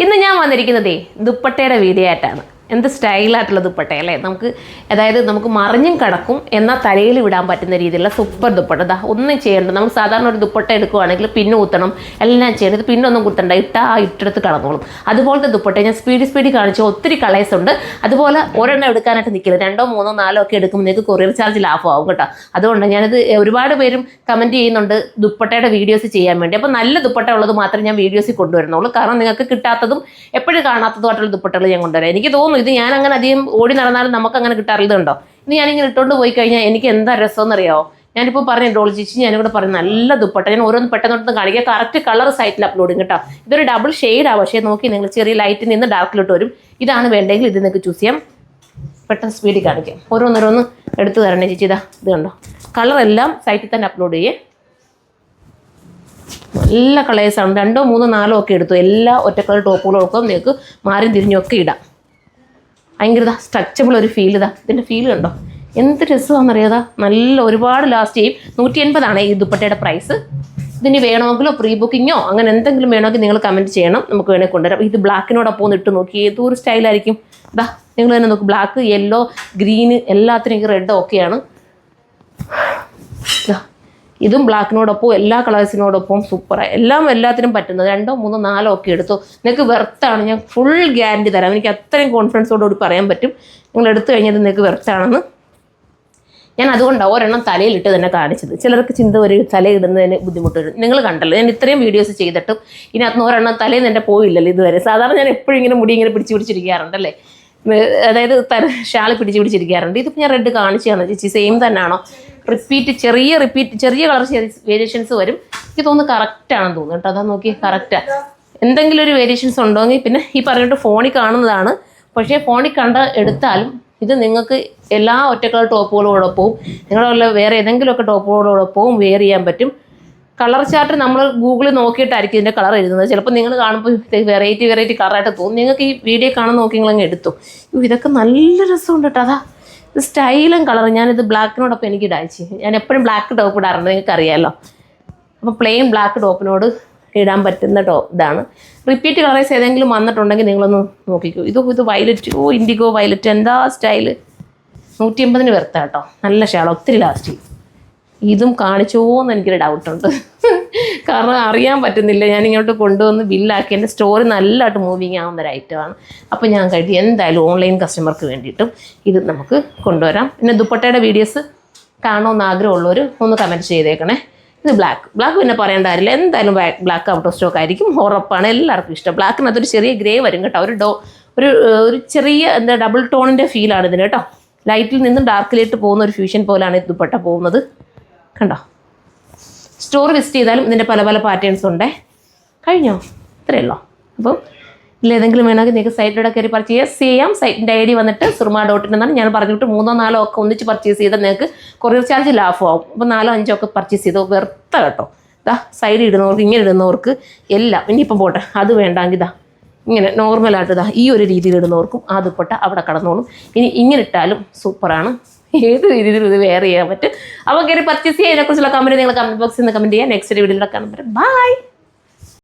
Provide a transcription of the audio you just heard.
ഇന്ന് ഞാൻ വന്നിരിക്കുന്നതേ ദുപ്പട്ടയുടെ വീഡിയോ ആയിട്ടാണ്. എന്ത് സ്റ്റൈലായിട്ടുള്ള ദുപ്പട്ട അല്ലേ. നമുക്ക് മറിഞ്ഞും കിടക്കും എന്നാൽ തലയിൽ വിടാൻ പറ്റുന്ന രീതിയിലുള്ള സൂപ്പർ ദുപ്പട്ട. ഒന്നും ചെയ്യേണ്ട. നമുക്ക് സാധാരണ ഒരു ദുപ്പട്ട എടുക്കുവാണെങ്കിൽ പിന്ന് കുത്തണം, എല്ലാം ചെയ്യണം. ഇത് പിന്നൊന്നും കുത്തണ്ട, ഇട്ടെടുത്ത് കടന്നോളും. അതുപോലത്തെ ദുപ്പട്ട ഞാൻ സ്പീഡി കാണിച്ചു. ഒത്തിരി കളേഴ്സ് ഉണ്ട്. അതുപോലെ ഒരെണ്ണം എടുക്കാനായിട്ട് നിൽക്കില്ല, 2, 3, 4 ഒക്കെ എടുക്കുമ്പോൾ നിങ്ങൾക്ക് കൊറിയർ ചാർജ് ലാഭമാവും കേട്ടോ. അതുകൊണ്ട് ഞാനിത് ഒരുപാട് പേരും കമൻറ്റ് ചെയ്യുന്നുണ്ട് ദുപ്പട്ടയുടെ വീഡിയോസ് ചെയ്യാൻ വേണ്ടി. അപ്പോൾ നല്ല ദുപ്പട്ട ഉള്ളത് മാത്രമേ ഞാൻ വീഡിയോസിൽ കൊണ്ടുവരുന്നുള്ളൂ. കാരണം നിങ്ങൾക്ക് കിട്ടാത്തതും എപ്പോഴും കാണാത്തതുമായിട്ടുള്ള ദുപ്പട്ടകൾ ഞാൻ കൊണ്ടുവരാം. എനിക്ക് തോന്നുന്നു ഇത് ഞാൻ അങ്ങനെ അധികം ഓടി നടന്നാലും നമുക്ക് അങ്ങനെ കിട്ടാറുള്ളതുണ്ടോ. ഇത് ഞാനിങ്ങനെ ഇട്ടുകൊണ്ട് പോയി കഴിഞ്ഞാൽ എനിക്ക് എന്താ രസമെന്നറിയാമോ. ഞാനിപ്പോൾ പറഞ്ഞു ഡോൾ ചേച്ചി, ഞാനിവിടെ പറഞ്ഞു നല്ല ദുപ്പട്ട. ഞാൻ ഓരോന്ന് പെട്ടെന്ന് കാണിക്കുക. കറക്റ്റ് കളർ സൈറ്റിൽ അപ്ലോഡ് ചെയ്യും കേട്ടോ. ഇതൊരു ഡബിൾ ഷെയ്ഡാണ്, പക്ഷേ നോക്കി നിങ്ങൾ ചെറിയ ലൈറ്റിൽ നിന്ന് ഡാർക്കിലോട്ട് വരും. ഇതാണ് വേണ്ടെങ്കിൽ ഇത് നിങ്ങൾക്ക് ചൂസ് ചെയ്യാം. പെട്ടെന്ന് സ്പീഡിൽ കാണിക്കാം. ഓരോന്നോരോന്ന് എടുത്തു തരണേ ചേച്ചി. ഇത് കണ്ടോ, കളറെല്ലാം സൈറ്റിൽ തന്നെ അപ്ലോഡ് ചെയ്യേ. നല്ല കളേഴ്സാണ്. 2, 3, 4 ഒക്കെ എടുത്തു. എല്ലാ ഒറ്റ കളർ ടോപ്പുകളൊക്കെ നിങ്ങൾക്ക് മാറി തിരിഞ്ഞൊക്കെ ഇടാം. ഭയങ്കര സ്ട്രെച്ചബിൾ ഒരു ഫീൽ. ഇതിൻ്റെ ഫീൽ കണ്ടോ, എന്ത് രസമാണെന്നറിയാതാ. നല്ല ഒരുപാട് ലാസ്റ്റ് ചെയ്യും. 180 ഈ ദുപ്പട്ടയുടെ പ്രൈസ്. ഇതിന് വേണമെങ്കിലോ പ്രീ ബുക്കിങ്ങോ അങ്ങനെ എന്തെങ്കിലും വേണമെങ്കിൽ നിങ്ങൾ കമൻറ്റ് ചെയ്യണം, നമുക്ക് വേണമെങ്കിൽ കൊണ്ടുവരാം. ഇത് ബ്ലാക്കിനോടൊപ്പം ഒന്ന് ഇട്ട് നോക്കി ഏതൊരു സ്റ്റൈലായിരിക്കും. നിങ്ങൾ തന്നെ നോക്ക്, ബ്ലാക്ക്, യെല്ലോ, ഗ്രീന് എല്ലാത്തിനും റെഡ് ഒക്കെയാണ്. ഇതും ബ്ലാക്കിനോടൊപ്പം എല്ലാ കളേഴ്സിനോടൊപ്പം സൂപ്പറായി. എല്ലാത്തിനും പറ്റുന്നത് 2, 3, 4 ഒക്കെ എടുത്തു. നിങ്ങൾക്ക് വെർത്താണ്. ഞാൻ ഫുൾ ഗ്യാരണ്ടി തരാം. എനിക്ക് അത്രയും കോൺഫിഡൻസോടുകൂടി പറയാൻ പറ്റും. നിങ്ങൾ എടുത്തു കഴിഞ്ഞാൽ നിങ്ങൾക്ക് വെർത്താണെന്ന്. ഞാൻ അതുകൊണ്ടാണ് ഒരെണ്ണം തലയിലിട്ട് തന്നെ കാണിച്ചത്. ചിലർക്ക് ചിന്ത വരും തലയിടുന്നതിന് ബുദ്ധിമുട്ട് വരും. നിങ്ങൾ കണ്ടല്ലോ, ഞാൻ ഇത്രയും വീഡിയോസ് ചെയ്തിട്ടും ഇതിനകത്ത് ഒരെണ്ണം തലയിൽ നിന്ന് എൻ്റെ പോയില്ലല്ലോ ഇതുവരെ. സാധാരണ ഞാൻ എപ്പോഴും ഇങ്ങനെ മുടി ഇങ്ങനെ പിടിച്ചിരിക്കാറുണ്ടല്ലേ, അതായത് ഷാള് പിടിച്ചിരിക്കാറുണ്ട്. ഇതിപ്പോൾ ഞാൻ റെഡ് കാണിച്ചാണ് ചേച്ചി. സെയിം തന്നെയാണോ? ചെറിയ കളർ വേരിയേഷൻസ് വരും. എനിക്ക് തോന്നുന്നു കറക്റ്റാണെന്ന് തോന്നുന്നു കേട്ടോ. അതാ നോക്കി, കറക്റ്റാണ്. എന്തെങ്കിലും ഒരു വേരിയേഷൻസ് ഉണ്ടോയെങ്കിൽ പിന്നെ ഈ പറഞ്ഞിട്ട് ഫോണിൽ കാണുന്നതാണ്. പക്ഷേ ഫോണിൽ എടുത്താലും ഇത് നിങ്ങൾക്ക് എല്ലാ ഒറ്റക്കളർ ടോപ്പുകളോടൊപ്പവും നിങ്ങളുടെ വേറെ ഏതെങ്കിലുമൊക്കെ ടോപ്പുകളോടൊപ്പവും വെയർ ചെയ്യാൻ പറ്റും. കളർ ചാർട്ട് നമ്മൾ ഗൂഗിളിൽ നോക്കിയിട്ടായിരിക്കും ഇതിൻ്റെ കളർ എഴുതുന്നത്. ചിലപ്പോൾ നിങ്ങൾ കാണുമ്പോൾ വെറൈറ്റി കളറായിട്ട് തോന്നും. നിങ്ങൾക്ക് ഈ വീഡിയോ കാണാൻ നോക്കി നിങ്ങളങ്ങ് എടുത്തു. ഇതൊക്കെ നല്ല രസമുണ്ട് കേട്ടോ. ഇത് സ്റ്റൈലും കളർ. ഞാനിത് ബ്ലാക്കിനോടൊപ്പം എനിക്ക് ഇടാച്ചു. ഞാൻ എപ്പോഴും ബ്ലാക്ക് ടോപ്പ് ഇടാറുണ്ട്, നിങ്ങൾക്ക് അറിയാമല്ലോ. അപ്പോൾ പ്ലെയിൻ ബ്ലാക്ക് ടോപ്പിനോട് ഇടാൻ പറ്റുന്ന ഇതാണ്. റിപ്പീറ്റ് കളറേഴ്സ് ഏതെങ്കിലും വന്നിട്ടുണ്ടെങ്കിൽ നിങ്ങളൊന്ന് നോക്കിക്കോ. ഇത് വയലറ്റ്, ഇൻഡിഗോ വയലറ്റ്, എന്താ സ്റ്റൈല്. 180 വെർത്ത കേട്ടോ. നല്ല ഷാൾ, ഒത്തിരി ലാസ്റ്റ് ചെയ്യും. ഇതും കാണിച്ചോന്ന് എനിക്കൊരു ഡൗട്ടുണ്ട്. കാരണം അറിയാൻ പറ്റുന്നില്ല. ഞാനിങ്ങോട്ട് കൊണ്ടുവന്ന് ബില്ലാക്കി. എൻ്റെ സ്റ്റോറി നല്ലതായിട്ട് മൂവിങ് ആവുന്ന ഒരു ഐറ്റമാണ്. അപ്പോൾ ഞാൻ കരുതി എന്തായാലും ഓൺലൈൻ കസ്റ്റമർക്ക് വേണ്ടിയിട്ടും ഇത് നമുക്ക് കൊണ്ടുവരാം. പിന്നെ ദുപ്പട്ടയുടെ വീഡിയോസ് കാണുമെന്ന് ആഗ്രഹമുള്ളവർ ഒന്ന് കമൻറ്റ് ചെയ്തേക്കണേ. ഇത് ബ്ലാക്ക് പിന്നെ പറയേണ്ട കാര്യമില്ല. എന്തായാലും ബ്ലാക്ക് ഔട്ട് ഓഫ് സ്റ്റോക്ക് ആയിരിക്കും, ഉറപ്പാണ്. എല്ലാവർക്കും ഇഷ്ടം. ബ്ലാക്കിനകത്തൊരു ചെറിയ ഗ്രേ വരും കേട്ടോ. ഒരു ചെറിയ ഡബിൾ ടോണിൻ്റെ ഫീലാണ് ഇതിന് കേട്ടോ. ലൈറ്റിൽ നിന്നും ഡാർക്കിലേക്ക് പോകുന്ന ഒരു ഫ്യൂഷൻ പോലാണ് ഇത് ദുപ്പട്ട പോകുന്നത്. കണ്ടോ, സ്റ്റോർ വിസിറ്റ് ചെയ്താലും ഇതിൻ്റെ പല പാറ്റേൺസ് ഉണ്ടേ. കഴിഞ്ഞോ? ഇത്രയല്ലോ. അപ്പം ഇതിലേതെങ്കിലും വേണമെങ്കിൽ നിങ്ങൾക്ക് സൈറ്റിലൂടെ കയറി പർച്ചേസ് ചെയ്യാം. സൈറ്റിൻ്റെ ID വന്നിട്ട് surma.in എന്നാണ്. ഞാൻ പറഞ്ഞിട്ട് 3, 4 ഒക്കെ ഒന്നിച്ച് പർച്ചേസ് ചെയ്താൽ നിങ്ങൾക്ക് കൊറിയർ ചാർജ് ലാഭമാവും. അപ്പോൾ 4, 5 ഒക്കെ പർച്ചേസ് ചെയ്തോ, വെറുത്ത കേട്ടോ. സൈഡിൽ ഇടുന്നവർക്ക്, ഇങ്ങനെ ഇടുന്നവർക്ക് എല്ലാം. ഇനിയിപ്പം പോട്ടെ, അത് വേണ്ടെങ്കിൽ ഇങ്ങനെ നോർമലായിട്ട് ഈ ഒരു രീതിയിൽ ഇടുന്നവർക്കും ആ ദുപ്പട്ട അവിടെ കടന്നോളും. ഇനി ഇങ്ങനെ ഇട്ടാലും സൂപ്പറാണ്. ഏത് രീതിയിലും ഇത് വെയർ ചെയ്യാൻ പറ്റും. അപ്പോൾ കയറി പർച്ചേസ് ചെയ്യാൻ ഇതിനെക്കുറിച്ചുള്ള കമൻറ്റ് നിങ്ങൾ കമൻറ്റ് ബോക്സിൽ നിന്ന് കമൻറ്റ് ചെയ്യാം. നെക്സ്റ്റ് വീഡിയോയിൽ കാണാൻ പറ്റും. ബൈ.